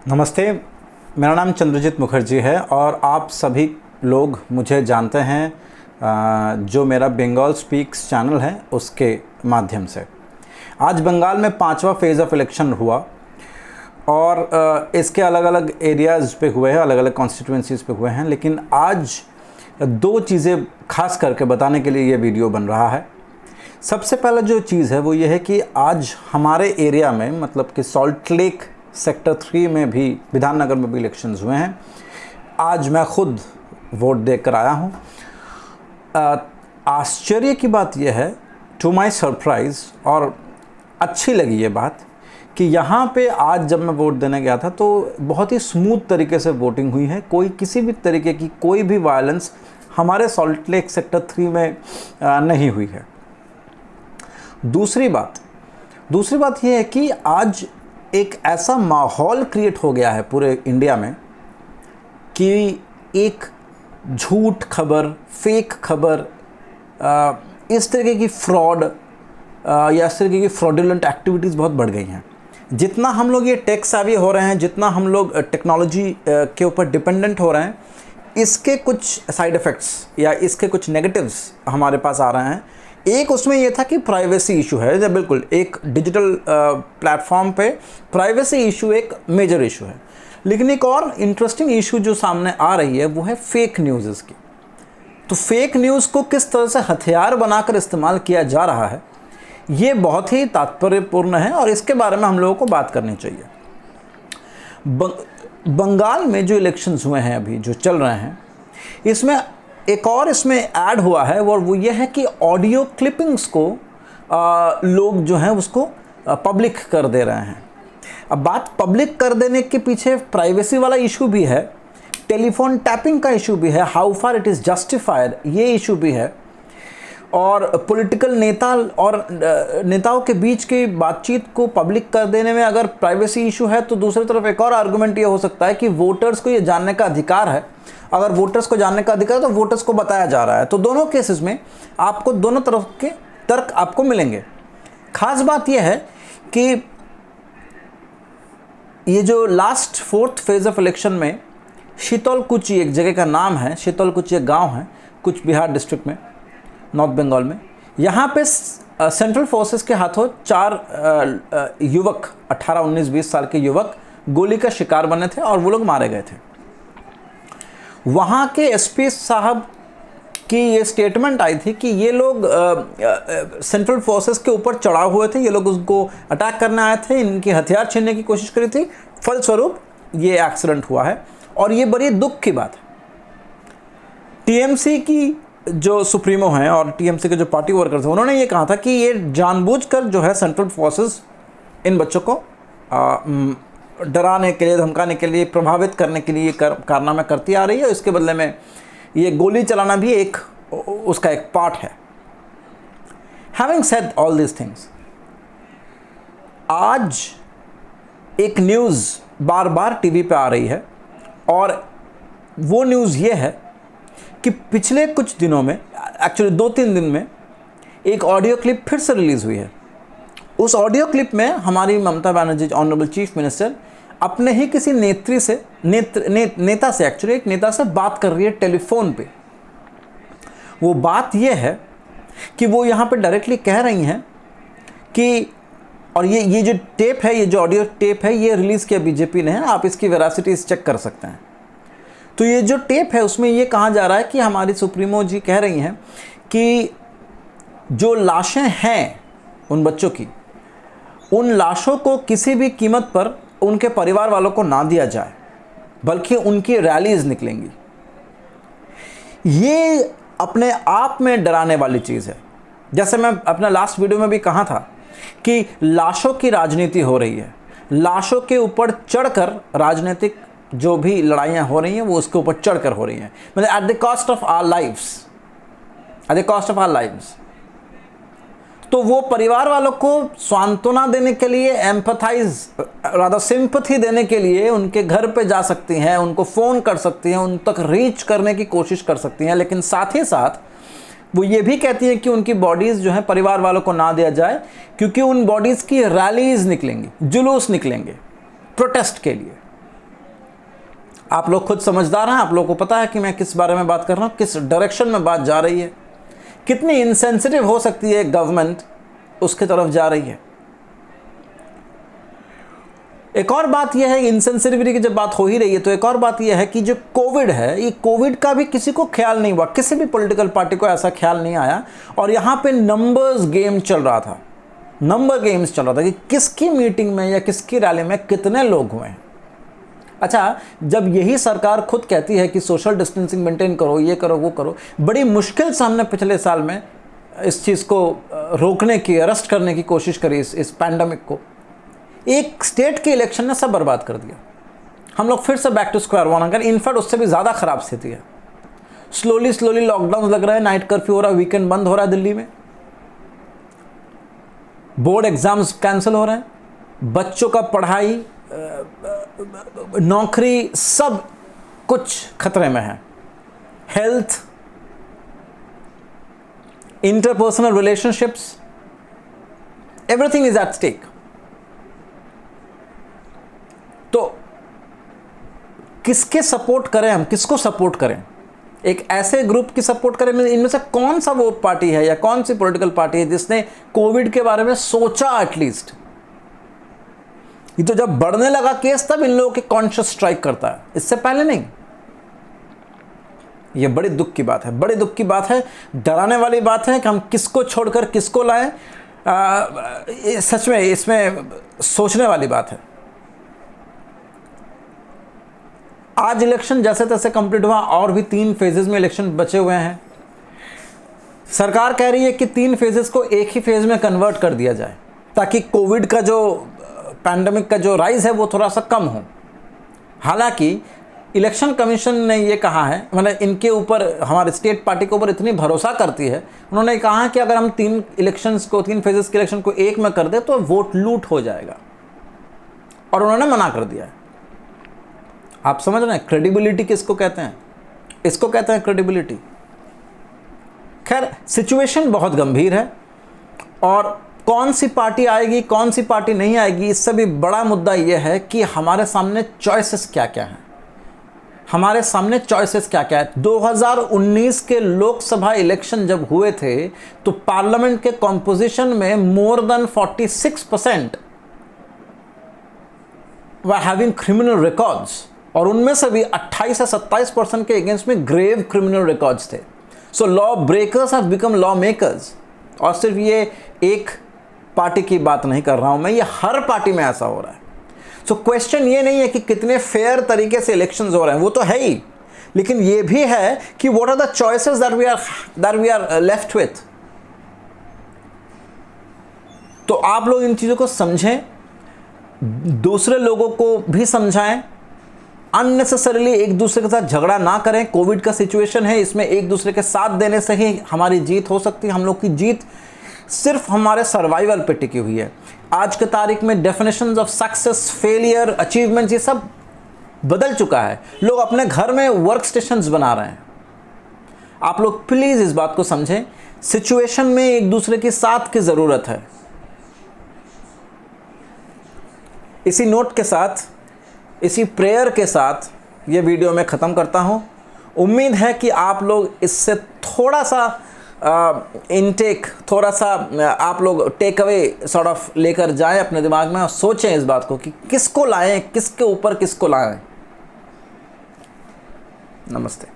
नमस्ते, मेरा नाम चंद्रजीत मुखर्जी है और आप सभी लोग मुझे जानते हैं जो मेरा बंगाल स्पीक्स चैनल है उसके माध्यम से। आज बंगाल में 5वां फेज़ ऑफ इलेक्शन हुआ और इसके अलग अलग एरियाज़ पे हुए हैं, अलग अलग कॉन्स्टिट्यूएंसीज़ पे हुए हैं, लेकिन आज दो चीज़ें खास करके बताने के लिए ये वीडियो बन रहा है। सबसे पहला जो चीज़ है वो ये है कि आज हमारे एरिया में, मतलब कि सॉल्ट लेक सेक्टर 3 में भी, विधाननगर में भी इलेक्शंस हुए हैं। आज मैं खुद वोट देकर आया हूँ। आश्चर्य की बात यह है, टू माय सरप्राइज़, और अच्छी लगी ये बात कि यहाँ पे आज जब मैं वोट देने गया था तो बहुत ही स्मूथ तरीके से वोटिंग हुई है। कोई किसी भी तरीके की कोई भी वायलेंस हमारे सॉल्ट लेक सेक्टर 3 में नहीं हुई है। दूसरी बात यह है कि आज एक ऐसा माहौल क्रिएट हो गया है पूरे इंडिया में कि एक झूठ खबर, फेक खबर, इस तरीके की फ्रॉड या इस तरीके की फ्रॉडुलेंट एक्टिविटीज़ बहुत बढ़ गई हैं। जितना हम लोग ये टेक सेवी हो रहे हैं, जितना हम लोग टेक्नोलॉजी के ऊपर डिपेंडेंट हो रहे हैं, इसके कुछ साइड इफ़ेक्ट्स या इसके कुछ नेगेटिव्स हमारे पास आ रहे हैं। एक उसमें यह था कि प्राइवेसी इशू है, बिल्कुल एक डिजिटल प्लेटफॉर्म पे प्राइवेसी इशू एक मेजर इशू है। लेकिन एक और इंटरेस्टिंग इशू जो सामने आ रही है वो है फेक न्यूज़ की। तो फेक न्यूज़ को किस तरह से हथियार बनाकर इस्तेमाल किया जा रहा है, ये बहुत ही तात्पर्यपूर्ण है और इसके बारे में हम लोगों को बात करनी चाहिए। बंगाल में जो इलेक्शंस हुए हैं अभी जो चल रहे हैं, इसमें एक और इसमें ऐड हुआ है और वो ये है कि ऑडियो क्लिपिंग्स को लोग जो हैं उसको पब्लिक कर दे रहे हैं। अब बात पब्लिक कर देने के पीछे प्राइवेसी वाला इशू भी है, टेलीफोन टैपिंग का इशू भी है, how far it is justified ये इशू भी है, और पॉलिटिकल नेताओं के बीच की बातचीत को पब्लिक कर देने में अगर प्राइवेसी इशू है तो दूसरी तरफ एक और आर्गुमेंट ये हो सकता है कि वोटर्स को ये जानने का अधिकार है। अगर वोटर्स को जानने का अधिकार है तो वोटर्स को बताया जा रहा है। तो दोनों केसेस में आपको दोनों तरफ के तर्क आपको मिलेंगे। खास बात यह है कि ये जो last 4th phase of election में शीतलकुची एक जगह का नाम है, शीतलकुची एक गाँव है कुछ बिहार डिस्ट्रिक्ट में, नॉर्थ बंगाल में। यहाँ पे सेंट्रल फोर्सेस के हाथों 4 युवक 18, 19, 20 साल के युवक गोली का शिकार बने थे और वो लोग मारे गए थे। वहाँ के एसपी साहब की ये स्टेटमेंट आई थी कि ये लोग सेंट्रल फोर्सेस के ऊपर चढ़ाव हुए थे, ये लोग उसको अटैक करने आए थे, इनकी हथियार छीनने की कोशिश करी थी, फलस्वरूप ये एक्सीडेंट हुआ है। और ये बड़ी दुख की बात है। टीएमसी की जो सुप्रीमो हैं और टीएमसी के जो पार्टी वर्कर्स हैं, उन्होंने ये कहा था कि ये जानबूझकर जो है सेंट्रल फोर्सेस इन बच्चों को डराने के लिए, धमकाने के लिए, प्रभावित करने के लिए कारनामे करती आ रही है। इसके बदले में ये गोली चलाना भी एक उसका एक पार्ट है। Having said all this things, आज एक न्यूज़ बार बार टीवी पे आ रही है और वो न्यूज़ ये है कि पिछले कुछ दिनों में, एक्चुअली 2-3 दिन में, एक ऑडियो क्लिप फिर से रिलीज़ हुई है। उस ऑडियो क्लिप में हमारी Mamata Banerjee, honourable chief minister, अपने ही किसी नेता से, एक्चुअली एक नेता से बात कर रही है टेलीफोन पे। वो बात ये है कि वो यहाँ पे डायरेक्टली कह रही हैं कि, और ये जो टेप है, ये जो ऑडियो टेप है, ये रिलीज़ किया बीजेपी ने है, आप इसकी वेरासिटी चेक कर सकते हैं। तो ये जो टेप है उसमें ये कहा जा रहा है कि हमारी सुप्रीमो जी कह रही हैं कि जो लाशें हैं उन बच्चों की, उन लाशों को किसी भी कीमत पर उनके परिवार वालों को ना दिया जाए, बल्कि उनकी रैलीज निकलेंगी। ये अपने आप में डराने वाली चीज़ है। जैसे मैं अपना लास्ट वीडियो में भी कहा था कि लाशों की राजनीति हो रही है, लाशों के ऊपर चढ़कर राजनीतिक जो भी लड़ाइयाँ हो रही हैं वो उसके ऊपर चढ़कर हो रही हैं, मतलब at the cost of our lives, at the cost of our lives. तो वो परिवार वालों को सांत्वना देने के लिए, एम्पथाइज रादर सिंपैथी देने के लिए उनके घर पे जा सकती हैं, उनको फ़ोन कर सकती हैं, उन तक रीच करने की कोशिश कर सकती हैं, लेकिन साथ ही साथ वो ये भी कहती हैं कि उनकी बॉडीज़ जो है परिवार वालों को ना दिया जाए, क्योंकि उन बॉडीज़ की रैलीज़ निकलेंगी, जुलूस निकलेंगे प्रोटेस्ट के लिए। आप लोग खुद समझदार हैं, आप लोगों को पता है कि मैं किस बारे में बात कर रहा हूँ, किस डायरेक्शन में बात जा रही है, कितनी इनसेंसिटिव हो सकती है गवर्नमेंट, उसके तरफ जा रही है। एक और बात यह है, इनसेंसिटिविटी की जब बात हो ही रही है तो एक और बात यह है कि जो कोविड है, ये कोविड का भी किसी को ख्याल नहीं हुआ, किसी भी पॉलिटिकल पार्टी को ऐसा ख्याल नहीं आया, और यहाँ पे नंबर्स गेम चल रहा था, नंबर गेम्स चल रहा था कि किसकी मीटिंग में या किसकी रैली में कितने लोग हुए हैं। अच्छा, जब यही सरकार खुद कहती है कि सोशल डिस्टेंसिंग मेंटेन करो, ये करो, वो करो, बड़ी मुश्किल से हमने पिछले साल में इस चीज़ को रोकने की, अरेस्ट करने की कोशिश करी, इस पैंडमिक को। एक स्टेट के इलेक्शन ने सब बर्बाद कर दिया। हम लोग फिर से बैक टू स्क्वायर वन, अगर इनफैक्ट उससे भी ज़्यादा ख़राब स्थिति है। स्लोली लॉकडाउन लग रहा है, नाइट कर्फ्यू हो रहा है, वीकेंड बंद हो रहा है दिल्ली में, बोर्ड एग्जाम्स कैंसिल हो रहे हैं, बच्चों का पढ़ाई, नौकरी, सब कुछ खतरे में है, health, interpersonal relationships, everything is at stake. तो किसके सपोर्ट करें हम, किसको सपोर्ट करें? एक ऐसे ग्रुप की सपोर्ट करें, इनमें से कौन सा वो पार्टी है या कौन सी पॉलिटिकल पार्टी है जिसने कोविड के बारे में सोचा एटलीस्ट? ये तो जब बढ़ने लगा केस तब इन लोगों के कॉन्शियस स्ट्राइक करता है, इससे पहले नहीं। ये बड़ी दुख की बात है, बड़ी दुख की बात है, डराने वाली बात है कि हम किसको छोड़कर किसको लाएं। सच में इसमें सोचने वाली बात है। आज इलेक्शन जैसे तैसे कंप्लीट हुआ, और भी 3 फेजेस में इलेक्शन बचे हुए हैं। सरकार कह रही है कि 3 फेजेस को एक ही फेज में कन्वर्ट कर दिया जाए ताकि कोविड का जो पैंडेमिक का जो राइज है वो थोड़ा सा कम हो। हालांकि इलेक्शन कमीशन ने ये कहा है, मतलब इनके ऊपर, हमारे स्टेट पार्टी के ऊपर इतनी भरोसा करती है, उन्होंने कहा कि अगर हम 3 इलेक्शंस को, 3 फेजेस के इलेक्शन को एक में कर दे तो वोट लूट हो जाएगा, और उन्होंने मना कर दिया है। आप समझ रहे हैं क्रेडिबिलिटी किसको कहते हैं? इसको कहते हैं क्रेडिबिलिटी। खैर, सिचुएशन बहुत गंभीर है, और कौन सी पार्टी आएगी, कौन सी पार्टी नहीं आएगी, इससे भी बड़ा मुद्दा यह है कि हमारे सामने चॉइसेस क्या क्या हैं। हमारे सामने चॉइसेस क्या क्या है। 2019 के लोकसभा इलेक्शन जब हुए थे तो पार्लियामेंट के कॉम्पोजिशन में more than 46% were having criminal records, और उनमें से भी 28 से 27% के अगेंस्ट में ग्रेव क्रिमिनल रिकॉर्ड्स थे। So law breakers have become law makers. और सिर्फ ये एक पार्टी की बात नहीं कर रहा हूं मैं, ये हर पार्टी में ऐसा हो रहा है। सो क्वेश्चन ये नहीं है कि कितने फेयर तरीके से इलेक्शंस हो रहे हैं, वो तो है ही, लेकिन ये भी है कि what are the choices that we are left with. तो आप लोग इन चीजों को समझें, दूसरे लोगों को भी समझाएं, अननेसेसरीली एक दूसरे के साथ झगड़ा ना करें। कोविड का सिचुएशन है, इसमें एक दूसरे के साथ देने से ही हमारी जीत हो सकती है। हम लोग की जीत सिर्फ हमारे सर्वाइवल पे टिकी हुई है। आज के तारीख में definitions of success, failure, achievement, ये सब बदल चुका है। लोग अपने घर में वर्क स्टेशंस बना रहे हैं। आप लोग प्लीज इस बात को समझें, सिचुएशन में एक दूसरे के साथ की जरूरत है। इसी नोट के साथ, इसी प्रेयर के साथ ये वीडियो मैं ख़त्म करता हूँ। उम्मीद है कि आप लोग इससे थोड़ा सा इनटेक, थोड़ा सा आप लोग टेक अवे सॉर्ट ऑफ लेकर जाएं अपने दिमाग में, और सोचें इस बात को कि किसको लाएं, किसके ऊपर किसको लाएं। नमस्ते।